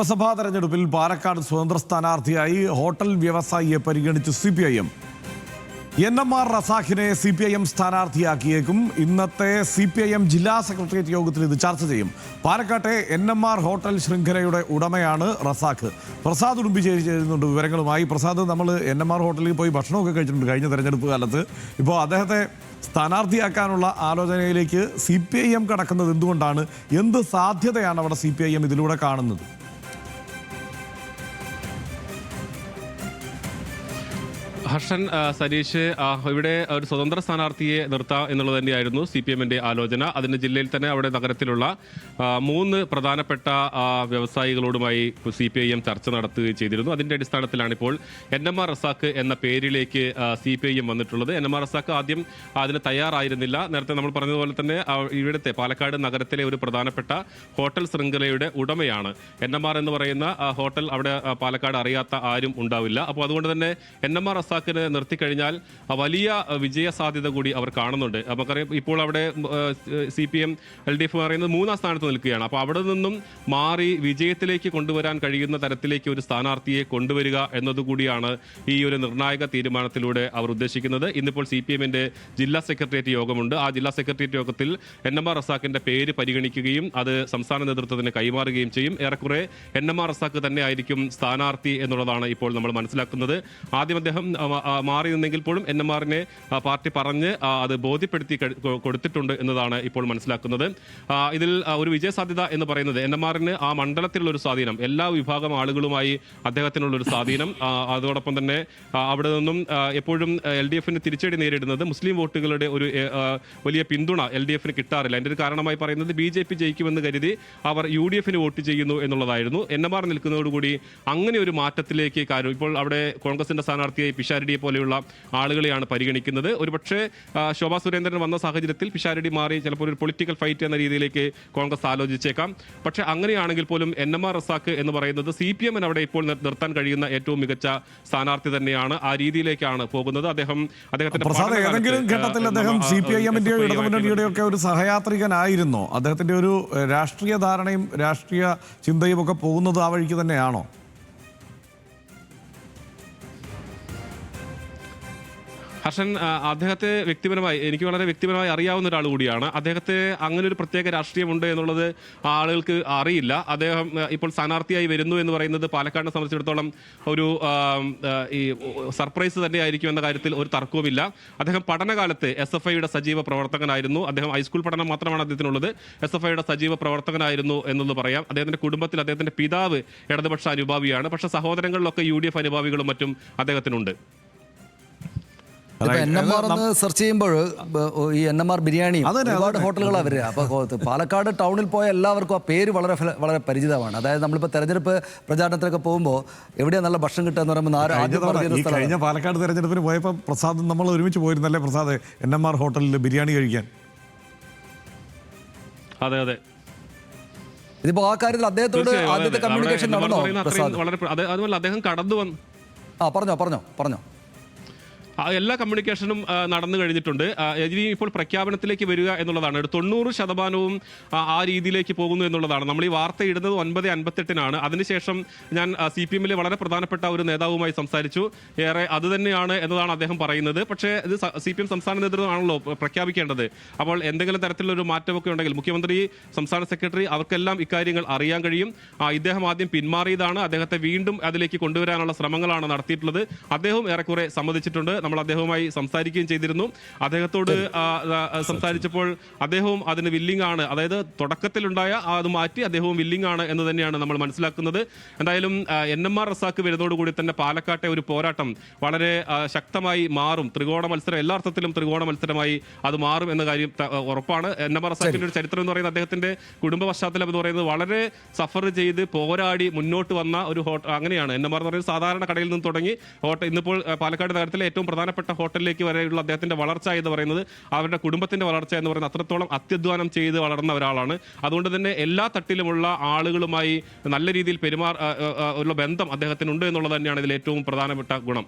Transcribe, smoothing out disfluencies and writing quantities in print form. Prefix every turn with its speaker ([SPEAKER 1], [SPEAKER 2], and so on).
[SPEAKER 1] നിയമസഭാ തെരഞ്ഞെടുപ്പിൽ പാലക്കാട് സ്വതന്ത്ര സ്ഥാനാർത്ഥിയായി ഹോട്ടൽ വ്യവസായിയെ പരിഗണിച്ച് CPIM NMR റസാഖിനെ CPIM സ്ഥാനാർത്ഥിയാക്കിയേക്കും. ഇന്നത്തെ CPIM ജില്ലാ സെക്രട്ടേറിയറ്റ് യോഗത്തിൽ ഇത് ചർച്ച ചെയ്യും. പാലക്കാട്ടെ NMR ഹോട്ടൽ ശൃംഖലയുടെ ഉടമയാണ് റസാഖ്. പ്രസാദ് ഉടുമ്പിശ്ശേരി ചേരുന്നുണ്ട് വിവരങ്ങളുമായി. പ്രസാദ്, നമ്മൾ NMR ഹോട്ടലിൽ പോയി ഭക്ഷണമൊക്കെ കഴിച്ചിട്ടുണ്ട് കഴിഞ്ഞ തെരഞ്ഞെടുപ്പ് കാലത്ത്. ഇപ്പോൾ അദ്ദേഹത്തെ സ്ഥാനാർത്ഥിയാക്കാനുള്ള ആലോചനയിലേക്ക് CPIM കടക്കുന്നത് എന്തുകൊണ്ടാണ്? എന്ത് സാധ്യതയാണ് അവിടെ CPIM ഇതിലൂടെ കാണുന്നത്?
[SPEAKER 2] ഹർഷൻ, സരീഷ്, ഇവിടെ ഒരു സ്വതന്ത്ര സ്ഥാനാർത്ഥിയെ നിർത്താം എന്നുള്ളത് തന്നെയായിരുന്നു CPM-ന്റെ ആലോചന. അതിന് ജില്ലയിൽ തന്നെ അവിടെ നഗരത്തിലുള്ള 3 പ്രധാനപ്പെട്ട വ്യവസായികളോടുമായി CPIM ചർച്ച നടത്തുകയും ചെയ്തിരുന്നു. അതിന്റെ അടിസ്ഥാനത്തിലാണ് ഇപ്പോൾ NMR റസാഖ് എന്ന പേരിലേക്ക് CPIM വന്നിട്ടുള്ളത്. NMR റസാഖ് ആദ്യം അതിന് തയ്യാറായിരുന്നില്ല. നേരത്തെ നമ്മൾ പറഞ്ഞതുപോലെ തന്നെ ഇവിടുത്തെ പാലക്കാട് നഗരത്തിലെ ഒരു പ്രധാനപ്പെട്ട ഹോട്ടൽ ശൃംഖലയുടെ ഉടമയാണ്. NMR എന്ന് പറയുന്ന ഹോട്ടൽ അവിടെ പാലക്കാട് അറിയാത്ത ആരും ഉണ്ടാവില്ല. അപ്പോൾ അതുകൊണ്ട് തന്നെ NMR റസാഖിനെ നിർത്തിക്കഴിഞ്ഞാൽ വലിയ വിജയ സാധ്യത കൂടി അവർ കാണുന്നുണ്ട്. നമുക്കറിയാം, ഇപ്പോൾ അവിടെ CPM LDF പറയുന്നത് 3ാം സ്ഥാനത്ത് നിൽക്കുകയാണ്. അപ്പോൾ അവിടെ നിന്നും മാറി വിജയത്തിലേക്ക് കൊണ്ടുവരാൻ കഴിയുന്ന തരത്തിലേക്ക് ഒരു സ്ഥാനാർത്ഥിയെ കൊണ്ടുവരിക എന്നതുകൂടിയാണ് ഈ ഒരു നിർണായക തീരുമാനത്തിലൂടെ അവർ ഉദ്ദേശിക്കുന്നത്. ഇന്നിപ്പോൾ CPM-ന്റെ ജില്ലാ സെക്രട്ടേറിയറ്റ് യോഗമുണ്ട്. ആ ജില്ലാ സെക്രട്ടേറിയറ്റ് യോഗത്തിൽ NMR റസാഖിന്റെ പേര് പരിഗണിക്കുകയും അത് സംസ്ഥാന നേതൃത്വത്തിന് കൈമാറുകയും ചെയ്യും. ഏറെക്കുറെ NMR റസാഖ് തന്നെ ആയിരിക്കും സ്ഥാനാർത്ഥി എന്നുള്ളതാണ് ഇപ്പോൾ നമ്മൾ മനസ്സിലാക്കുന്നത്. ആദ്യം അദ്ദേഹം മാറി നിന്നെങ്കിൽ പോലും NMR-നെ പാർട്ടി പറഞ്ഞ് അത് ബോധ്യപ്പെടുത്തി കൊടുത്തിട്ടുണ്ട് എന്നതാണ് ഇപ്പോൾ മനസ്സിലാക്കുന്നത്. ഇതിൽ ഒരു വിജയ സാധ്യത എന്ന് പറയുന്നത് NMR-ന് ആ മണ്ഡലത്തിലുള്ള ഒരു സ്വാധീനം, എല്ലാ വിഭാഗം ആളുകളുമായി അദ്ദേഹത്തിനുള്ളൊരു സ്വാധീനം, അതോടൊപ്പം തന്നെ അവിടെ നിന്നും എപ്പോഴും LDF-ന് തിരിച്ചടി നേരിടുന്നത് മുസ്ലിം വോട്ടുകളുടെ ഒരു വലിയ പിന്തുണ LDF-ന് കിട്ടാറില്ല. അതിൻ്റെ ഒരു കാരണമായി പറയുന്നത് BJP ജയിക്കുമെന്ന് കരുതി അവർ UDF-ന് വോട്ട് ചെയ്യുന്നു എന്നുള്ളതായിരുന്നു. NMR നിൽക്കുന്നതോടുകൂടി അങ്ങനെ ഒരു മാറ്റത്തിലേക്ക് കാര്യം ഇപ്പോൾ അവിടെ കോൺഗ്രസിന്റെ സ്ഥാനാർത്ഥിയായി പിഷാരടിയെ പോലെയുള്ള ആളുകളെയാണ് പരിഗണിക്കുന്നത്. ഒരുപക്ഷെ ശോഭാ സുരേന്ദ്രൻ വന്ന സാഹചര്യത്തിൽ പിഷാരടി മാറി ചിലപ്പോൾ ഒരു പൊളിറ്റിക്കൽ ഫൈറ്റ് എന്ന രീതിയിലേക്ക് കോൺഗ്രസ് ആലോചിച്ചേക്കാം. പക്ഷേ അങ്ങനെയാണെങ്കിൽ പോലും NMR റസാഖ് എന്ന് പറയുന്നത് CPM-ന് അവിടെ ഇപ്പോൾ നിർത്താൻ കഴിയുന്ന ഏറ്റവും മികച്ച സ്ഥാനാർത്ഥി തന്നെയാണ്. ആ രീതിയിലേക്കാണ് പോകുന്നത്. അദ്ദേഹത്തിന്റെ
[SPEAKER 1] ഏതെങ്കിലും ഘട്ടത്തിൽ അദ്ദേഹം CPIM-ന്റെ ഇടതുമുന്നണിയുടെ ഒക്കെ ഒരു സഹയാത്രികനായിരുന്നോ? അദ്ദേഹത്തിന്റെ ഒരു രാഷ്ട്രീയ ധാരണയും രാഷ്ട്രീയ ചിന്തയും ഒക്കെ പോകുന്നത് ആ വഴിക്ക് തന്നെയാണോ?
[SPEAKER 2] ഹർഷൻ, അദ്ദേഹത്തെ എനിക്ക് വളരെ വ്യക്തിപരമായി അറിയാവുന്ന ഒരാൾ കൂടിയാണ്. അദ്ദേഹത്തെ അങ്ങനെ ഒരു പ്രത്യേക രാഷ്ട്രീയമുണ്ട് എന്നുള്ളത് ആളുകൾക്ക് അറിയില്ല. അദ്ദേഹം ഇപ്പോൾ സ്ഥാനാർത്ഥിയായി വരുന്നു എന്ന് പറയുന്നത് പാലക്കാടിനെ സംബന്ധിച്ചിടത്തോളം ഒരു ഈ സർപ്രൈസ് തന്നെയായിരിക്കും എന്ന കാര്യത്തിൽ ഒരു തർക്കവുമില്ല. അദ്ദേഹം പഠനകാലത്ത് SFIയുടെ സജീവ പ്രവർത്തകനായിരുന്നു. അദ്ദേഹം ഹൈസ്കൂൾ പഠനം മാത്രമാണ് അദ്ദേഹത്തിനുള്ളത്. SFIയുടെ സജീവ പ്രവർത്തകനായിരുന്നു എന്നൊന്ന് പറയാം. അദ്ദേഹത്തിന്റെ കുടുംബത്തിൽ അദ്ദേഹത്തിന്റെ പിതാവ് ഇടതുപക്ഷ അനുഭാവിയാണ്. പക്ഷേ സഹോദരങ്ങളിലൊക്കെ UDF അനുഭാവികളും മറ്റും അദ്ദേഹത്തിനുണ്ട്.
[SPEAKER 3] NMR സെർച്ച് ചെയ്യുമ്പോൾ ഈ NMR ബിരിയാണി ഒരുപാട് ഹോട്ടലുകളാണ് വരിക. അപ്പോൾ പാലക്കാട് ടൗണിൽ പോയ എല്ലാവർക്കും ആ പേര് വളരെ വളരെ പരിചിതമാണ്. അതായത് നമ്മളിപ്പോൾ തെരഞ്ഞെടുപ്പ് പ്രചാരണത്തിലൊക്കെ പോകുമ്പോൾ എവിടെയാണ് നല്ല ഭക്ഷണം കിട്ടുക എന്ന് പറയുമ്പോൾ
[SPEAKER 1] കഴിഞ്ഞ പാലക്കാട് തെരഞ്ഞെടുപ്പിന് പോയപ്പോൾ പ്രസാദ് നമ്മൾ ഒരുമിച്ച് പോയിരുന്നല്ലേ പ്രസാദ് NMR ഹോട്ടലിൽ ബിരിയാണി കഴിക്കാൻ?
[SPEAKER 2] അതെ അതെ,
[SPEAKER 3] ഇതിപ്പോ ആ കാര്യത്തിൽ അദ്ദേഹത്തോട് ആദ്യത്തെ കമ്മ്യൂണിക്കേഷൻ നടന്നോ?
[SPEAKER 2] അതുപോലെ അദ്ദേഹം കടന്നു വന്നു.
[SPEAKER 3] പറഞ്ഞോ
[SPEAKER 2] എല്ലാ കമ്മ്യൂണിക്കേഷനും നടന്നു കഴിഞ്ഞിട്ടുണ്ട്. ഇനി ഇപ്പോൾ പ്രഖ്യാപനത്തിലേക്ക് വരിക എന്നുള്ളതാണ്. 90% ആ രീതിയിലേക്ക് പോകുന്നു എന്നുള്ളതാണ്. നമ്മൾ ഈ വാർത്ത ഇടുന്നത് 9:58-നാണ്. അതിനുശേഷം ഞാൻ CPM-ലെ വളരെ പ്രധാനപ്പെട്ട ഒരു നേതാവുമായി സംസാരിച്ചു. ഏറെ അത് തന്നെയാണ് എന്നതാണ് അദ്ദേഹം പറയുന്നത്. പക്ഷേ ഇത് CPM സംസ്ഥാന നേതൃത്വമാണല്ലോ പ്രഖ്യാപിക്കേണ്ടത്. അപ്പോൾ എന്തെങ്കിലും തരത്തിലൊരു മാറ്റമൊക്കെ ഉണ്ടെങ്കിൽ മുഖ്യമന്ത്രി, സംസ്ഥാന സെക്രട്ടറി, അവർക്കെല്ലാം ഇക്കാര്യങ്ങൾ അറിയാൻ കഴിയും. ഇദ്ദേഹം ആദ്യം പിന്മാറിയതാണ്. അദ്ദേഹത്തെ വീണ്ടും അതിലേക്ക് കൊണ്ടുവരാനുള്ള ശ്രമങ്ങളാണ് നടത്തിയിട്ടുള്ളത്. അദ്ദേഹം ഏറെക്കുറെ സമ്മതിച്ചിട്ടുണ്ട്. നമ്മൾ അദ്ദേഹവുമായി സംസാരിക്കുകയും ചെയ്തിരുന്നു. അദ്ദേഹത്തോട് സംസാരിച്ചപ്പോൾ അദ്ദേഹവും അതിന് വില്ലിംഗ് ആണ്. അതായത് തുടക്കത്തിലുണ്ടായ അത് മാറ്റി അദ്ദേഹവും വില്ലിംഗ് ആണ് എന്ന് തന്നെയാണ് നമ്മൾ മനസ്സിലാക്കുന്നത്. എന്തായാലും NMR റസാഖ് വരുന്നതോടുകൂടി തന്നെ പാലക്കാട്ടെ ഒരു പോരാട്ടം വളരെ ശക്തമായി മാറും. ത്രികോണ മത്സരം, എല്ലാ അർത്ഥത്തിലും ത്രികോണ മത്സരമായി അത് മാറും എന്ന കാര്യം ഉറപ്പാണ്. NMR റസാഖിന്റെ ഒരു ചരിത്രം എന്ന് പറയുന്നത്, അദ്ദേഹത്തിന്റെ കുടുംബ പശ്ചാത്തലം എന്ന് പറയുന്നത് വളരെ സഫർ ചെയ്ത് പോരാടി മുന്നോട്ട് വന്ന ഒരു അങ്ങനെയാണ്. NMR എന്ന് പറയുന്നത് സാധാരണ കടയിൽ നിന്ന് തുടങ്ങി ഇന്നിപ്പോൾ പാലക്കാട് നഗരത്തിലെ ഏറ്റവും പ്രധാനപ്പെട്ട ഹോട്ടലിലേക്ക് വരെയുള്ള അദ്ദേഹത്തിന്റെ വളർച്ച എന്ന് പറയുന്നത്, അവരുടെ കുടുംബത്തിന്റെ വളർച്ച എന്ന് പറയുന്നത് അത്രത്തോളം അത്യധ്വാനം ചെയ്ത് വളർന്ന ഒരാളാണ്. അതുകൊണ്ട് തന്നെ എല്ലാ തട്ടിലുമുള്ള ആളുകളുമായി നല്ല രീതിയിൽ ഉള്ള ബന്ധം അദ്ദേഹത്തിനുണ്ട് എന്നുള്ളത് തന്നെയാണ് ഇതിൽ ഏറ്റവും പ്രധാനപ്പെട്ട ഗുണം.